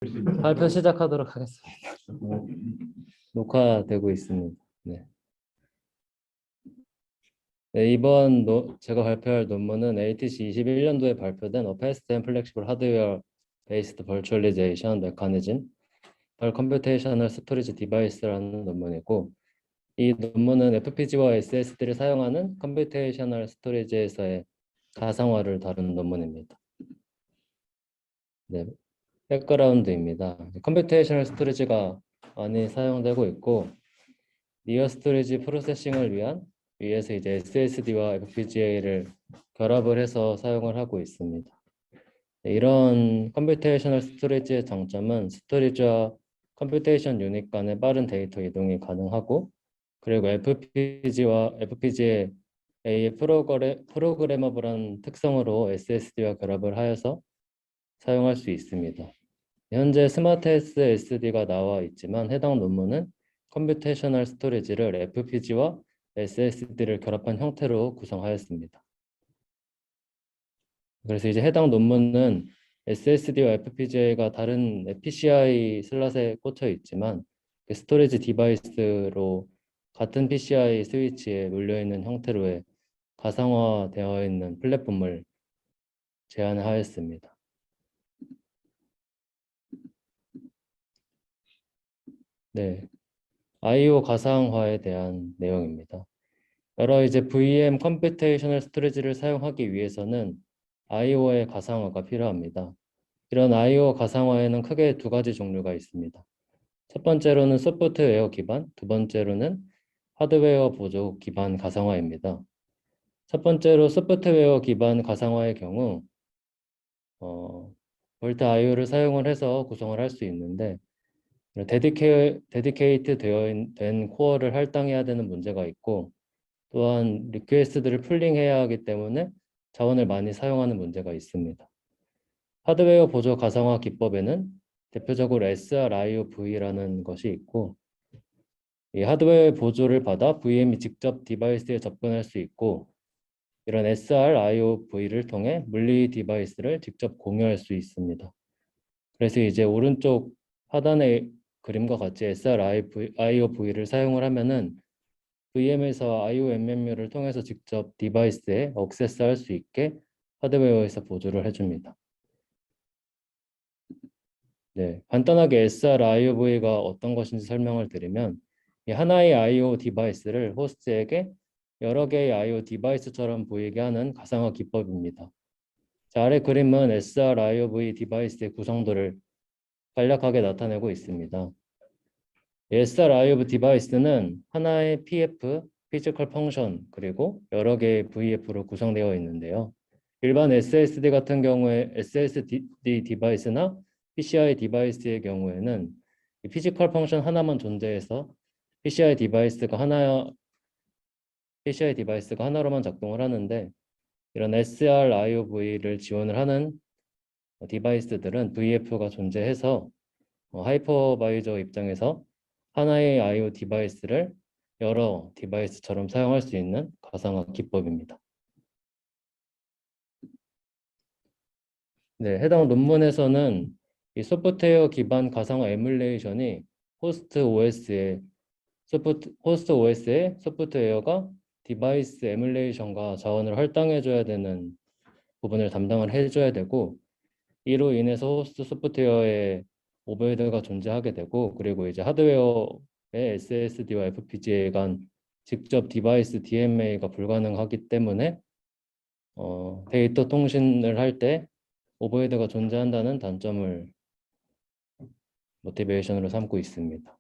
발표 시작하도록 하겠습니다. 녹화되고 있습니다. 네. 네, 이번 제가 발표할 논문은 ATC 21년도에 발표된 A Fast and Flexible Hardware Based Virtualization Mechanism for Computational Storage Device라는 논문이고, 이 논문은 FPGA와 SSD를 사용하는 컴퓨테이셔널 스토리지에서의 가상화를 다루는 논문입니다. 네, 백그라운드입니다. 컴퓨테이셔널 스토리지가 많이 사용되고 있고, 니어 스토리지 프로세싱을 위해서 이제 SSD와 FPGA를 결합을 해서 사용을 하고 있습니다. 네, 이런 컴퓨테이셔널 스토리지의 장점은 스토리지와 컴퓨테이션 유닛 간의 빠른 데이터 이동이 가능하고, 그리고 FPGA의 프로그래머블한 특성으로 SSD와 결합을 하여서 사용할 수 있습니다. 현재 스마트 SSD가 나와 있지만 해당 논문은 컴퓨테이셔널 스토리지를 FPGA와 SSD를 결합한 형태로 구성하였습니다. 그래서 이제 해당 논문은 SSD와 FPGA가 다른 PCI 슬롯에 꽂혀 있지만 스토리지 디바이스로 같은 PCI 스위치에 물려있는 형태로의 가상화되어 있는 플랫폼을 제안하였습니다. 네, I/O 가상화에 대한 내용입니다. 여러 이제 VM 컴퓨테이셔널 스토리지를 사용하기 위해서는 I/O의 가상화가 필요합니다. 이런 I/O 가상화에는 크게 두 가지 종류가 있습니다. 첫 번째로는 소프트웨어 기반, 두 번째로는 하드웨어 보조 기반 가상화입니다. 첫 번째로 소프트웨어 기반 가상화의 경우 볼트 I/O를 사용을 해서 구성을 할 수 있는데, 데디케이트 된 코어를 할당해야 되는 문제가 있고, 또한 리퀘스트들을 풀링해야 하기 때문에 자원을 많이 사용하는 문제가 있습니다. 하드웨어 보조 가상화 기법에는 대표적으로 SRIOV라는 것이 있고, 이 하드웨어 보조를 받아 VM이 직접 디바이스에 접근할 수 있고, 이런 SRIOV를 통해 물리 디바이스를 직접 공유할 수 있습니다. 그래서 이제 오른쪽 하단의 그림과 같이 SRIOV를 사용을 하면은 VM에서 IOMMU를 통해서 직접 디바이스에 액세스할 수 있게 하드웨어에서 보조를 해줍니다. 네, 간단하게 SRIOV가 어떤 것인지 설명을 드리면, 이 하나의 I/O 디바이스를 호스트에게 여러 개의 I/O 디바이스처럼 보이게 하는 가상화 기법입니다. 자, 아래 그림은 SRIOV 디바이스의 구성도를 간략하게 나타내고 있습니다. SRIOV 디바이스는 하나의 PF, 피지컬 펑션, 그리고 여러 개의 VF로 구성되어 있는데요. 일반 SSD 같은 경우에 SSD 디바이스나 PCI 디바이스의 경우에는 이 피지컬 펑션 하나만 존재해서 PCI 디바이스가 하나로만 작동을 하는데, 이런 SRIOV를 지원을 하는 디바이스들은 VF가 존재해서 하이퍼바이저 입장에서 하나의 I/O 디바이스를 여러 디바이스처럼 사용할 수 있는 가상화 기법입니다. 네, 해당 논문에서는 이 소프트웨어 기반 가상화 에뮬레이션이 호스트 OS의 소프트웨어가 디바이스 에뮬레이션과 자원을 할당해줘야 되는 부분을 담당을 해줘야 되고, 이로 인해서 호스트 소프트웨어에 오버헤드가 존재하게 되고, 그리고 이제 하드웨어의 SSD와 FPGA 간 직접 디바이스 DMA가 불가능하기 때문에 데이터 통신을 할 때 오버헤드가 존재한다는 단점을 모티베이션으로 삼고 있습니다.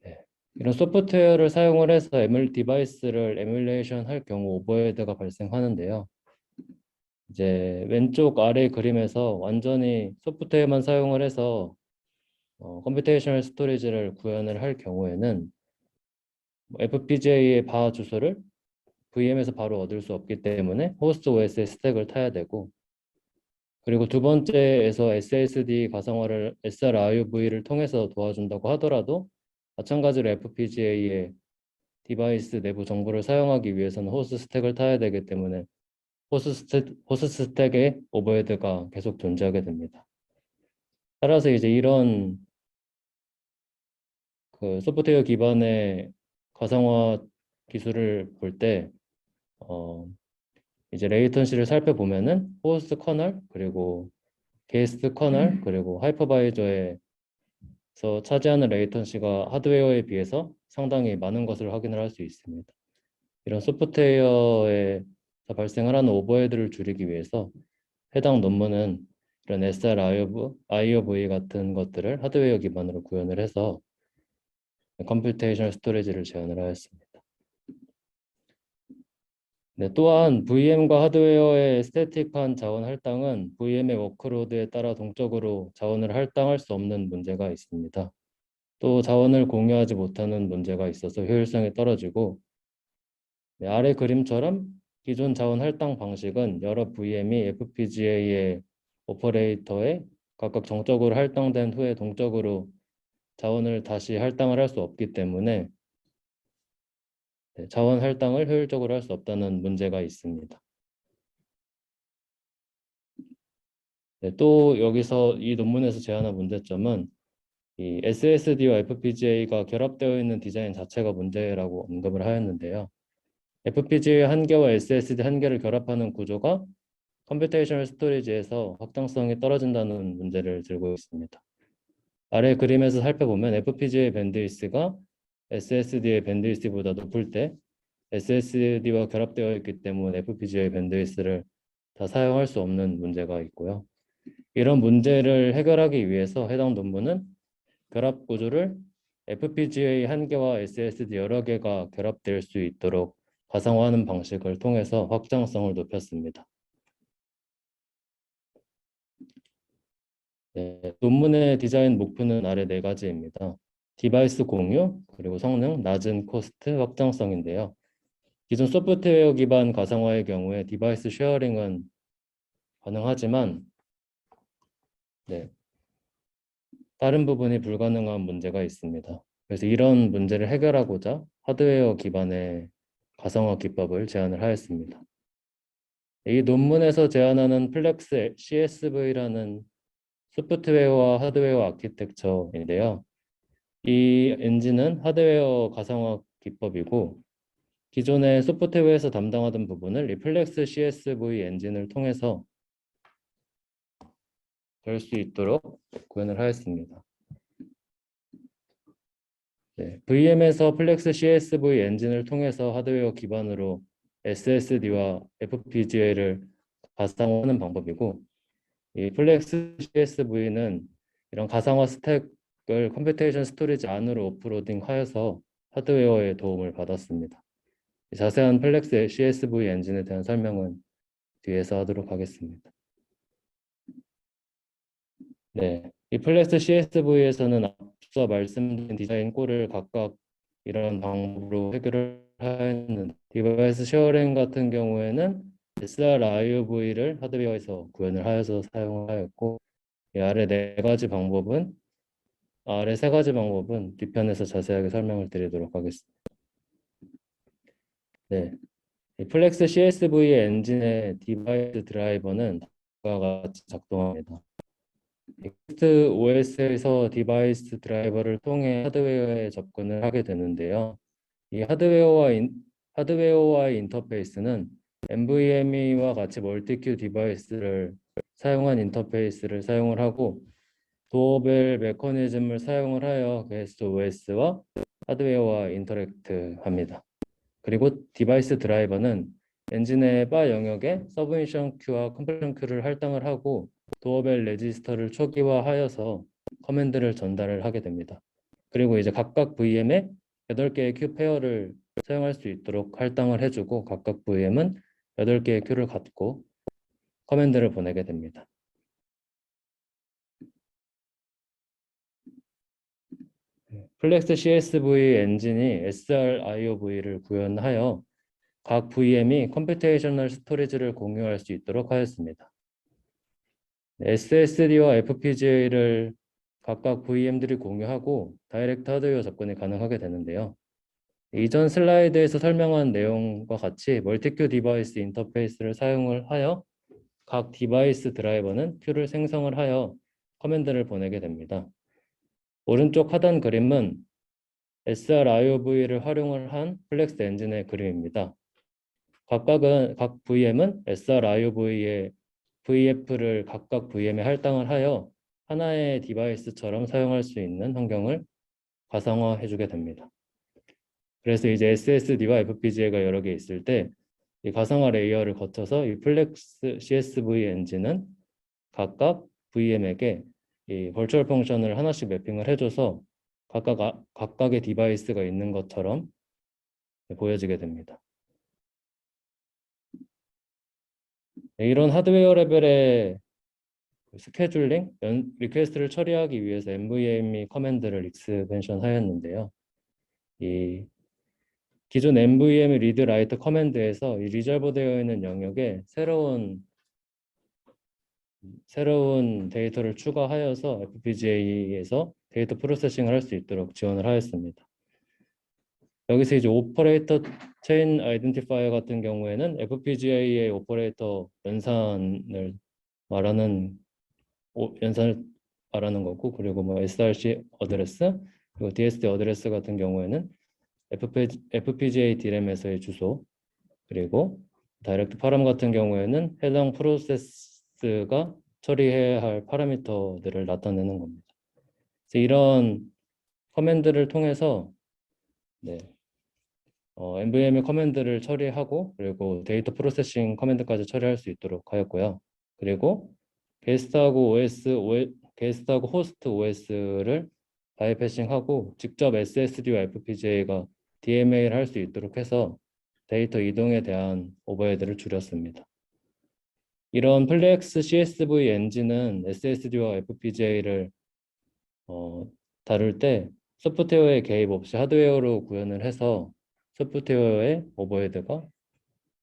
네. 이런 소프트웨어를 사용을 해서 디바이스를 에뮬레이션 할 경우 오버헤드가 발생하는데요. 이제 왼쪽 아래 그림에서 완전히 소프트웨어만 사용을 해서 컴퓨테이셔널 스토리지를 구현을 할 경우에는 FPGA의 바 주소를 VM에서 바로 얻을 수 없기 때문에 호스트 OS의 스택을 타야 되고, 그리고 두 번째에서 SSD 가상화를 SRIOV를 통해서 도와준다고 하더라도 마찬가지로 FPGA의 디바이스 내부 정보를 사용하기 위해서는 호스트 스택을 타야 되기 때문에 호스트 스택의 오버헤드가 계속 존재하게 됩니다. 따라서 이제 이런 그 소프트웨어 기반의 가상화 기술을 볼 때 이제 레이턴시를 살펴보면은 호스트 커널 그리고 게스트 커널 그리고 하이퍼바이저에서 차지하는 레이턴시가 하드웨어에 비해서 상당히 많은 것을 확인을 할 수 있습니다. 이런 소프트웨어에서 발생을 하는 오버헤드를 줄이기 위해서 해당 논문은 이런 SR IOV 같은 것들을 하드웨어 기반으로 구현을 해서 컴퓨테이셔널 스토리지를 제안을 하였습니다. 네, 또한 VM과 하드웨어의 스태틱한 자원 할당은 VM의 워크로드에 따라 동적으로 자원을 할당할 수 없는 문제가 있습니다. 또 자원을 공유하지 못하는 문제가 있어서 효율성이 떨어지고 네, 아래 그림처럼 기존 자원 할당 방식은 여러 VM이 FPGA의 오퍼레이터에 각각 정적으로 할당된 후에 동적으로 자원을 다시 할당을 할 수 없기 때문에 네, 자원 할당을 효율적으로 할 수 없다는 문제가 있습니다. 네, 또 여기서 이 논문에서 제안한 문제점은 이 SSD와 FPGA가 결합되어 있는 디자인 자체가 문제라고 언급을 하였는데요. FPGA 한 개와 SSD 한 개를 결합하는 구조가 컴퓨테이셔널 스토리지에서 확장성이 떨어진다는 문제를 들고 있습니다. 아래 그림에서 살펴보면 FPGA 밴드위스가 SSD의 밴드위스보다 높을 때 SSD와 결합되어 있기 때문에 FPGA 밴드위스를 다 사용할 수 없는 문제가 있고요. 이런 문제를 해결하기 위해서 해당 논문은 결합 구조를 FPGA 한 개와 SSD 여러 개가 결합될 수 있도록 가상화하는 방식을 통해서 확장성을 높였습니다. 네, 논문의 디자인 목표는 아래 네 가지입니다. 디바이스 공유, 그리고 성능, 낮은 코스트, 확장성인데요. 기존 소프트웨어 기반 가상화의 경우에 디바이스 쉐어링은 가능하지만 네, 다른 부분이 불가능한 문제가 있습니다. 그래서 이런 문제를 해결하고자 하드웨어 기반의 가상화 기법을 제안을 하였습니다. 이 논문에서 제안하는 플렉스 CSV라는 소프트웨어와 하드웨어 아키텍처인데요. 이 엔진은 하드웨어 가상화 기법이고 기존의 소프트웨어에서 담당하던 부분을 이 플렉스 CSV 엔진을 통해서 될 수 있도록 구현을 하였습니다. 네, VM에서 플렉스 CSV 엔진을 통해서 하드웨어 기반으로 SSD와 FPGA를 가상화하는 방법이고 이 플렉스 CSV는 이런 가상화 스택을 컴퓨테이션 스토리지 안으로 오프로딩하여서 하드웨어의 도움을 받았습니다. 자세한 플렉스 CSV 엔진에 대한 설명은 뒤에서 하도록 하겠습니다. 네, 이 플렉스 CSV에서는 앞서 말씀드린 디자인 꼴을 각각 이런 방법으로 해결을 하였는 디바이스 쉐어링 같은 경우에는 SR IOV를 하드웨어에서 구현을 하여서 사용하였고 이 아래 세 가지 방법은 뒤편에서 자세하게 설명을 드리도록 하겠습니다. 네, 이 플렉스 CSV 엔진의 디바이스 드라이버는 다음과 같이 작동합니다. 넥스트 OS에서 디바이스 드라이버를 통해 하드웨어에 접근을 하게 되는데요. 이 하드웨어와의 인터페이스는 NVMe와 같이 멀티큐 디바이스를 사용한 인터페이스를 사용을 하고 도어벨 메커니즘을 사용을 하여 게스트 OS와 하드웨어와 인터랙트합니다. 그리고 디바이스 드라이버는 엔진의 바 영역에 서브미션 큐와 컴pression 큐를 할당을 하고 도어벨 레지스터를 초기화하여서 커맨드를 전달을 하게 됩니다. 그리고 이제 각각 VM에 8개의 큐 페어를 사용할 수 있도록 할당을 해주고 각각 VM은 8개의 큐를 갖고 커맨드를 보내게 됩니다. 플렉스 CSV 엔진이 SR-IOV를 구현하여 각 VM이 컴퓨테이셔널 스토리지를 공유할 수 있도록 하였습니다. SSD와 FPGA를 각각 VM들이 공유하고 다이렉트 하드웨어 접근이 가능하게 되는데요. 이전 슬라이드에서 설명한 내용과 같이 멀티큐 디바이스 인터페이스를 사용을 하여 각 디바이스 드라이버는 큐를 생성을 하여 커맨드를 보내게 됩니다. 오른쪽 하단 그림은 srIOV를 활용을 한 플렉스 엔진의 그림입니다. 각 VM은 srIOV의 VF를 각각 VM에 할당을 하여 하나의 디바이스처럼 사용할 수 있는 환경을 가상화해 주게 됩니다. 그래서 이제 SSD와 FPGA가 여러 개 있을 때 이 가상화 레이어를 거쳐서 이 플렉스 CSV 엔진은 각각 VM에게 이 버추얼 펑션을 하나씩 매핑을 해줘서 각각의 디바이스가 있는 것처럼 보여지게 됩니다. 이런 하드웨어 레벨의 스케줄링, 리퀘스트를 처리하기 위해서 NVMe 커맨드를 익스펜션 하였는데요. 이 기존 NVMe 리드 라이트 커맨드에서 이 리저브 되어 있는 영역에 새로운 데이터를 추가하여서 FPGA에서 데이터 프로세싱을 할 수 있도록 지원을 하였습니다. 여기서 이제 오퍼레이터 체인 아이덴티파이어 같은 경우에는 FPGA의 오퍼레이터 연산을 말하는 거고, 그리고 뭐 SRC 어드레스, 그리고 DSD 어드레스 같은 경우에는 FPGA D램에서의 주소, 그리고 다이렉트 파람 같은 경우에는 해당 프로세스가 처리해야 할 파라미터들을 나타내는 겁니다. 그래서 이런 커맨드를 통해서 NVMe 커맨드를 처리하고, 그리고 데이터 프로세싱 커맨드까지 처리할 수 있도록 하였고요. 그리고 게스트하고 호스트 OS를 바이패싱하고 직접 SSD와 FPGA가 DMA를 할 수 있도록 해서 데이터 이동에 대한 오버헤드를 줄였습니다. 이런 플렉스 CSV 엔진은 SSD와 FPGA를 다룰 때 소프트웨어의 개입 없이 하드웨어로 구현을 해서 소프트웨어의 오버헤드가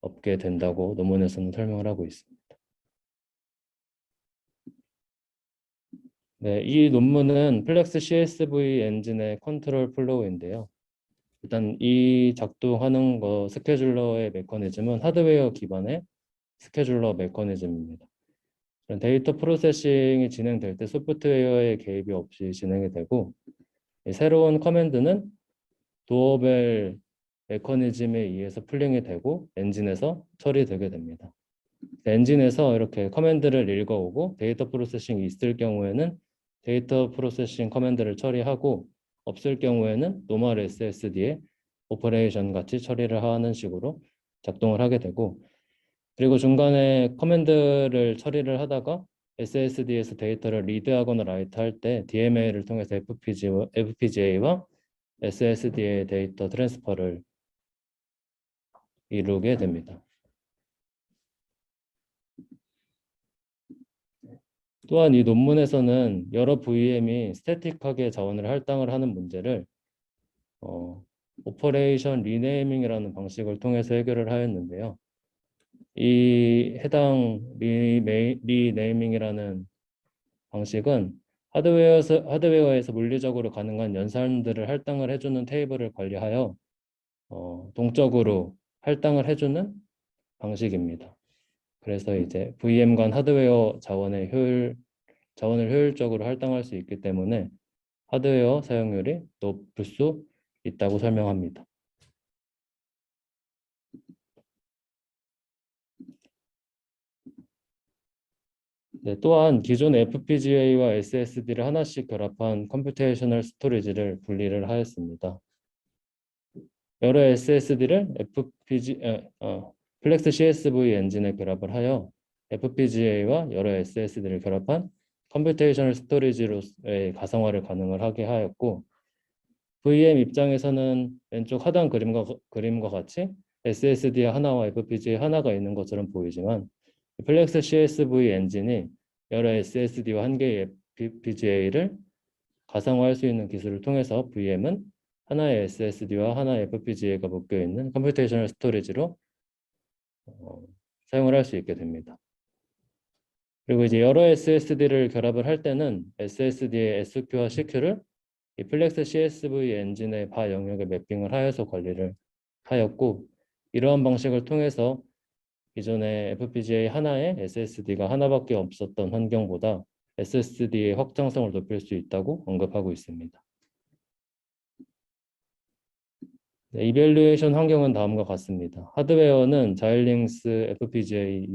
없게 된다고 논문에서는 설명을 하고 있습니다. 네, 이 논문은 플렉스 CSV 엔진의 컨트롤 플로우인데요. 일단 이 작동하는 스케줄러의 메커니즘은 하드웨어 기반의 스케줄러 메커니즘입니다. 데이터 프로세싱이 진행될 때 소프트웨어의 개입이 없이 진행이 되고, 새로운 커맨드는 도어벨 메커니즘에 의해서 풀링이 되고 엔진에서 처리되게 됩니다. 엔진에서 이렇게 커맨드를 읽어오고 데이터 프로세싱이 있을 경우에는 데이터 프로세싱 커맨드를 처리하고, 없을 경우에는 노멀 SSD에 오퍼레이션 같이 처리를 하는 식으로 작동을 하게 되고, 그리고 중간에 커맨드를 처리를 하다가 SSD에서 데이터를 리드하거나 라이트할 때 DMA를 통해서 FPGA와 SSD의 데이터 트랜스퍼를 이루게 됩니다. 또한 이 논문에서는 여러 VM이 스태틱하게 자원을 할당을 하는 문제를 오퍼레이션 리네이밍이라는 방식을 통해서 해결을 하였는데요. 이 해당 리네이밍이라는 방식은 하드웨어에서 물리적으로 가능한 연산들을 할당을 해주는 테이블을 관리하여 동적으로 할당을 해주는 방식입니다. 그래서 이제 VM 간 하드웨어 자원을 효율적으로 할당할 수 있기 때문에 하드웨어 사용률이 높을 수 있다고 설명합니다. 네, 또한 기존 FPGA와 SSD를 하나씩 결합한 컴퓨테이셔널 스토리지를 분리를 하였습니다. 여러 SSD를 플렉스 CSV 엔진에 결합을 하여 FPGA와 여러 SSD를 결합한 컴퓨테이셔널 스토리지로의 가상화를 가능을 하게 하였고, VM 입장에서는 왼쪽 하단 그림과 같이 SSD 하나와 FPGA 하나가 있는 것처럼 보이지만, 플렉스 CSV 엔진이 여러 SSD와 한 개의 FPGA를 가상화할 수 있는 기술을 통해서 VM은 하나의 SSD와 하나의 FPGA가 묶여 있는 컴퓨테이셔널 스토리지로 사용을 할 수 있게 됩니다. 그리고 이제 여러 SSD를 결합을 할 때는 SSD의 SQ와 CQ를 이 플렉스 CSV 엔진의 바 영역에 매핑을 하여서 관리를 하였고, 이러한 방식을 통해서 기존의 FPGA 하나에 SSD가 하나밖에 없었던 환경보다 SSD의 확장성을 높일 수 있다고 언급하고 있습니다. 네, 이밸류에이션 환경은 다음과 같습니다. 하드웨어는 자일링스 FPGA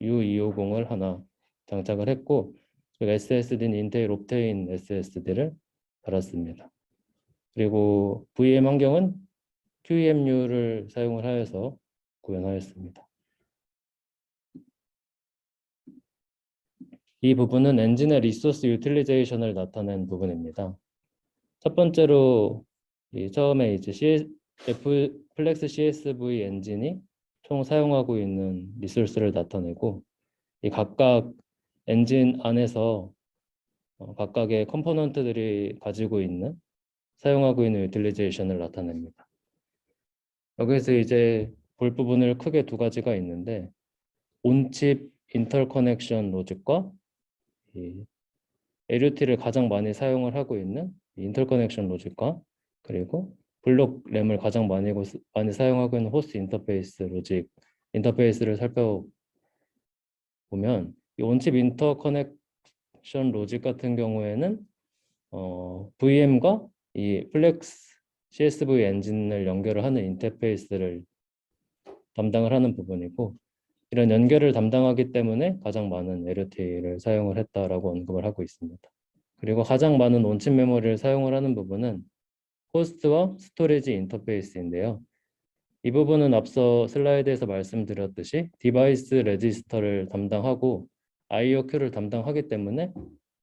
U250을 하나 장착을 했고, 그리고 SSD는 인텔 옵테인 SSD를 달았습니다. 그리고 VM 환경은 QEMU를 사용을 하여서 구현하였습니다. 이 부분은 엔진의 리소스 유틸리제이션을 나타낸 부분입니다. 첫 번째로 처음에 이제 플렉스 CSV 엔진이 총 사용하고 있는 리소스를 나타내고, 이 각각 엔진 안에서 각각의 컴포넌트들이 가지고 있는 사용하고 있는 유틸리제이션을 나타냅니다. 여기서 이제 볼 부분을 크게 두 가지가 있는데, 온칩 인터커넥션 로직과 이 LUT를 가장 많이 사용을 하고 있는 인터커넥션 로직과, 그리고 블록 램을 가장 많이 사용하고 있는 호스트 인터페이스 로직 인터페이스를 살펴보면, 이 온칩 인터커넥션 로직 같은 경우에는 VM과 이 플렉스 CSV 엔진을 연결을 하는 인터페이스를 담당을 하는 부분이고, 이런 연결을 담당하기 때문에 가장 많은 LUT를 사용을 했다라고 언급을 하고 있습니다. 그리고 가장 많은 온칩 메모리를 사용을 하는 부분은 호스트와 스토리지 인터페이스인데요. 이 부분은 앞서 슬라이드에서 말씀드렸듯이 디바이스 레지스터를 담당하고 IO 큐를 담당하기 때문에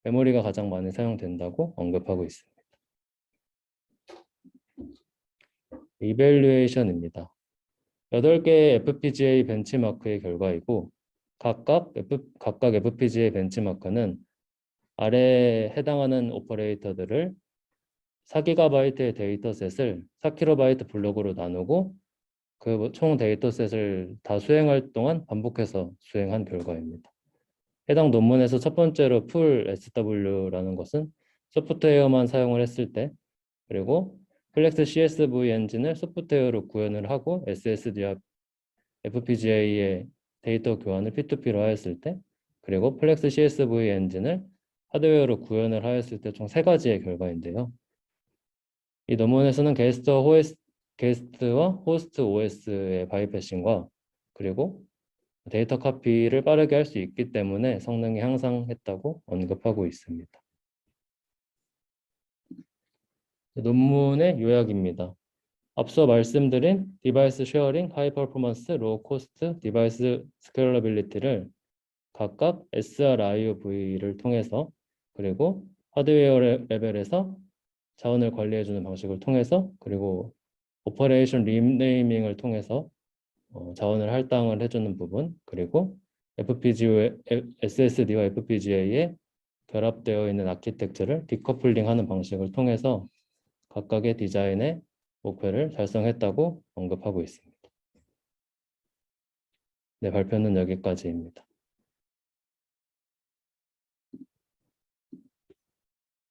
메모리가 가장 많이 사용된다고 언급하고 있습니다. 이밸류에이션입니다. 8개의 FPGA 벤치마크의 결과이고, 각각 FPGA 벤치마크는 아래에 해당하는 오퍼레이터들을 4GB의 데이터셋을 4KB 블록으로 나누고 그 총 데이터셋을 다 수행할 동안 반복해서 수행한 결과입니다. 해당 논문에서 첫 번째로 풀 SW라는 것은 소프트웨어만 사용을 했을 때, 그리고 플렉스 CSV 엔진을 소프트웨어로 구현을 하고 SSD와 FPGA의 데이터 교환을 P2P로 하였을 때, 그리고 플렉스 CSV 엔진을 하드웨어로 구현을 하였을 때 총 3가지의 결과인데요. 이 논문에서는 게스트와 호스트 OS의 바이패싱과, 그리고 데이터 카피를 빠르게 할 수 있기 때문에 성능이 향상했다고 언급하고 있습니다. 논문의 요약입니다. 앞서 말씀드린 디바이스 쉐어링, 하이 퍼포먼스, 로우 코스트, 디바이스 스케일러빌리티를 각각 SRIOV를 통해서, 그리고 하드웨어 레벨에서 자원을 관리해주는 방식을 통해서, 그리고 오퍼레이션 리네이밍을 통해서 자원을 할당을 해주는 부분, 그리고 SSD와 FPGA에 결합되어 있는 아키텍처를 디커플링하는 방식을 통해서 각각의 디자인의 목표를 달성했다고 언급하고 있습니다. 네, 발표는 여기까지입니다.